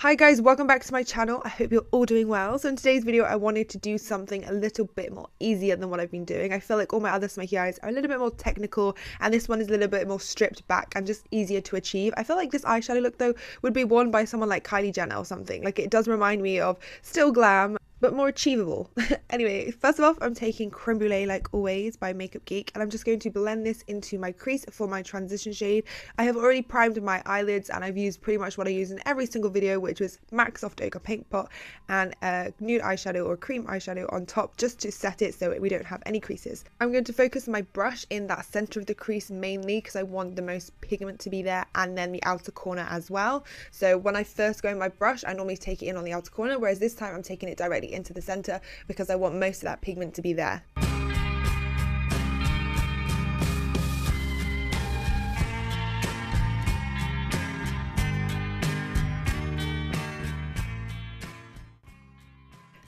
Hi guys, welcome back to my channel. I hope you're all doing well. So in today's video, I wanted to do something a little bit more easier than what I've been doing. I feel like all my other smoky eyes are a little bit more technical and this one is a little bit more stripped back and just easier to achieve. I feel like this eyeshadow look though would be worn by someone like Kylie Jenner or something. Like it does remind me of still glam, but more achievable. Anyway, first of all, I'm taking Creme Brulee like always by Makeup Geek and I'm just going to blend this into my crease for my transition shade. I have already primed my eyelids and I've used pretty much what I use in every single video, which was MAC Soft Ochre Paint Pot and a nude eyeshadow or cream eyeshadow on top just to set it so we don't have any creases. I'm going to focus my brush in that center of the crease mainly because I want the most pigment to be there and then the outer corner as well. So when I first go in my brush, I normally take it in on the outer corner, whereas this time I'm taking it directly into the center because I want most of that pigment to be there.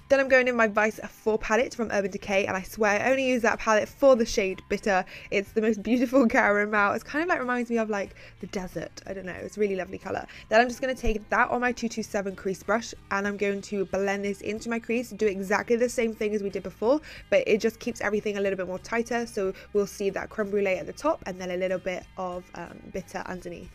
Then I'm going in my Vice 4 palette from Urban Decay, and I swear I only use that palette for the shade Bitter. It's the most beautiful caramel. It's kind of like reminds me of like the desert. I don't know, it's a really lovely colour. Then I'm just going to take that on my 227 crease brush and I'm going to blend this into my crease, do exactly the same thing as we did before, but it just keeps everything a little bit more tighter. So we'll see that Creme Brulee at the top and then a little bit of Bitter underneath.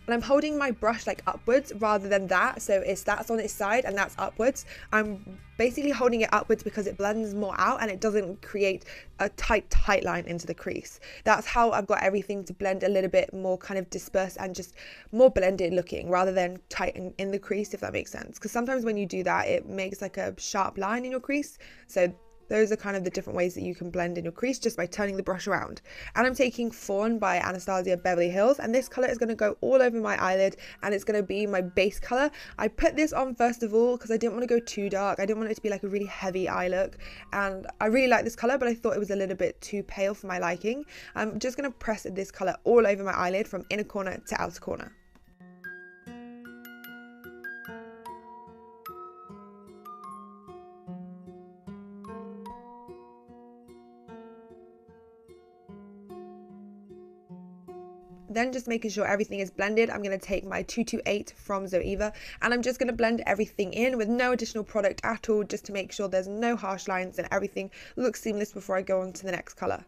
And I'm holding my brush like upwards rather than that, so that's on its side and that's upwards. I'm basically holding it upwards because it blends more out and it doesn't create a tight line into the crease. That's how I've got everything to blend a little bit more kind of dispersed and just more blended looking rather than tight in the crease, if that makes sense. Because sometimes when you do that, it makes like a sharp line in your crease. So those are kind of the different ways that you can blend in your crease just by turning the brush around. And I'm taking Fawn by Anastasia Beverly Hills, and this colour is going to go all over my eyelid and it's going to be my base colour. I put this on first of all because I didn't want to go too dark. I didn't want it to be like a really heavy eye look, and I really like this colour, but I thought it was a little bit too pale for my liking. I'm just going to press this colour all over my eyelid from inner corner to outer corner. Then just making sure everything is blended, I'm going to take my 228 from Zoeva and I'm just going to blend everything in with no additional product at all, just to make sure there's no harsh lines and everything looks seamless before I go on to the next colour.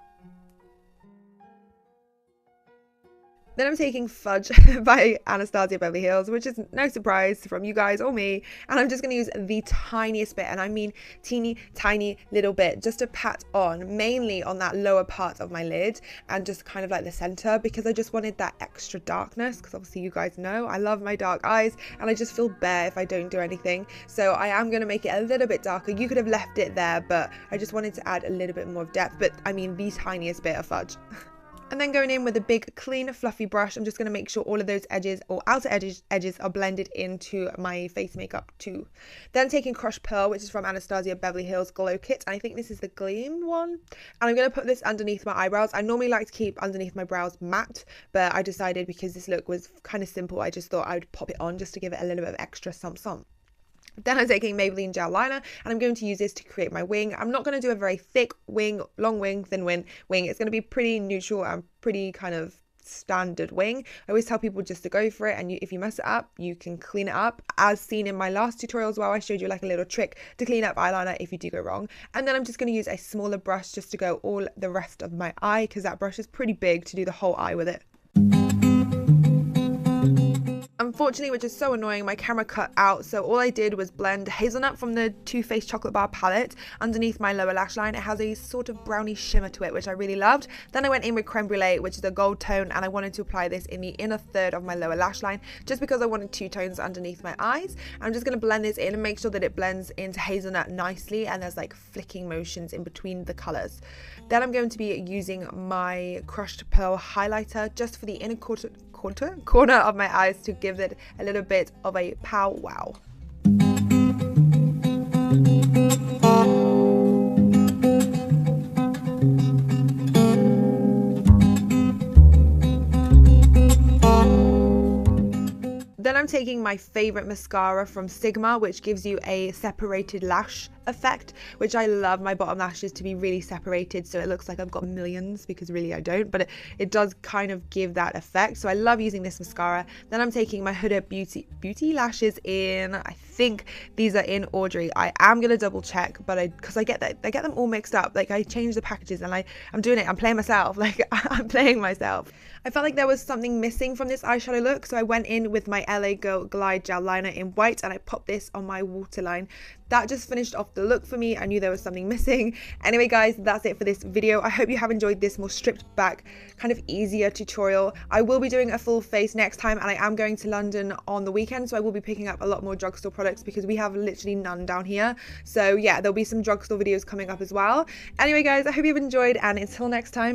Then I'm taking Fudge by Anastasia Beverly Hills, which is no surprise from you guys or me, and I'm just going to use the tiniest bit, and I mean teeny tiny little bit, just to pat on, mainly on that lower part of my lid and just kind of like the center, because I just wanted that extra darkness, because obviously you guys know I love my dark eyes and I just feel bare if I don't do anything. So I am going to make it a little bit darker. You could have left it there, but I just wanted to add a little bit more of depth, but I mean the tiniest bit of fudge. And then going in with a big, clean, fluffy brush, I'm just going to make sure all of those edges or outer edges are blended into my face makeup too. Then taking Crushed Pearl, which is from Anastasia Beverly Hills Glow Kit. And I think this is the Gleam one. And I'm going to put this underneath my eyebrows. I normally like to keep underneath my brows matte, but I decided because this look was kind of simple, I just thought I would pop it on just to give it a little bit of extra something. Then I'm taking Maybelline Gel Liner and I'm going to use this to create my wing. I'm not going to do a very thick wing, long wing, thin wing. It's going to be pretty neutral and pretty kind of standard wing. I always tell people just to go for it, and if you mess it up, you can clean it up, as seen in my last tutorial as well. I showed you like a little trick to clean up eyeliner if you do go wrong. And then I'm just going to use a smaller brush just to go all the rest of my eye, because that brush is pretty big to do the whole eye with it. Unfortunately, which is so annoying, my camera cut out, so all I did was blend Hazelnut from the Too Faced Chocolate Bar palette underneath my lower lash line. It has a sort of brownie shimmer to it, which I really loved. Then I went in with Creme Brulee, which is a gold tone, and I wanted to apply this in the inner third of my lower lash line, just because I wanted two tones underneath my eyes. I'm just going to blend this in and make sure that it blends into Hazelnut nicely, and there's like flicking motions in between the colours. Then I'm going to be using my Crushed Pearl highlighter just for the inner corner of my eyes to give it a little bit of a pow wow. Then I'm taking my favorite mascara from Sigma, which gives you a separated lash effect, which I love my bottom lashes to be really separated so it looks like I've got millions, because really I don't, but it does kind of give that effect. So I love using this mascara. Then I'm taking my Huda Beauty lashes in, I think these are in Audrey. I am gonna double check, but because I get them all mixed up. Like, I change the packages and I'm doing it, I'm playing myself, like I'm playing myself. I felt like there was something missing from this eyeshadow look, so I went in with my LA Girl Glide Gel Liner in white and I popped this on my waterline. That just finished off the look for me. I knew there was something missing. Anyway guys, that's it for this video. I hope you have enjoyed this more stripped back, kind of easier tutorial. I will be doing a full face next time, and I am going to London on the weekend, so I will be picking up a lot more drugstore products because we have literally none down here. So yeah, there'll be some drugstore videos coming up as well. Anyway guys, I hope you've enjoyed, and until next time.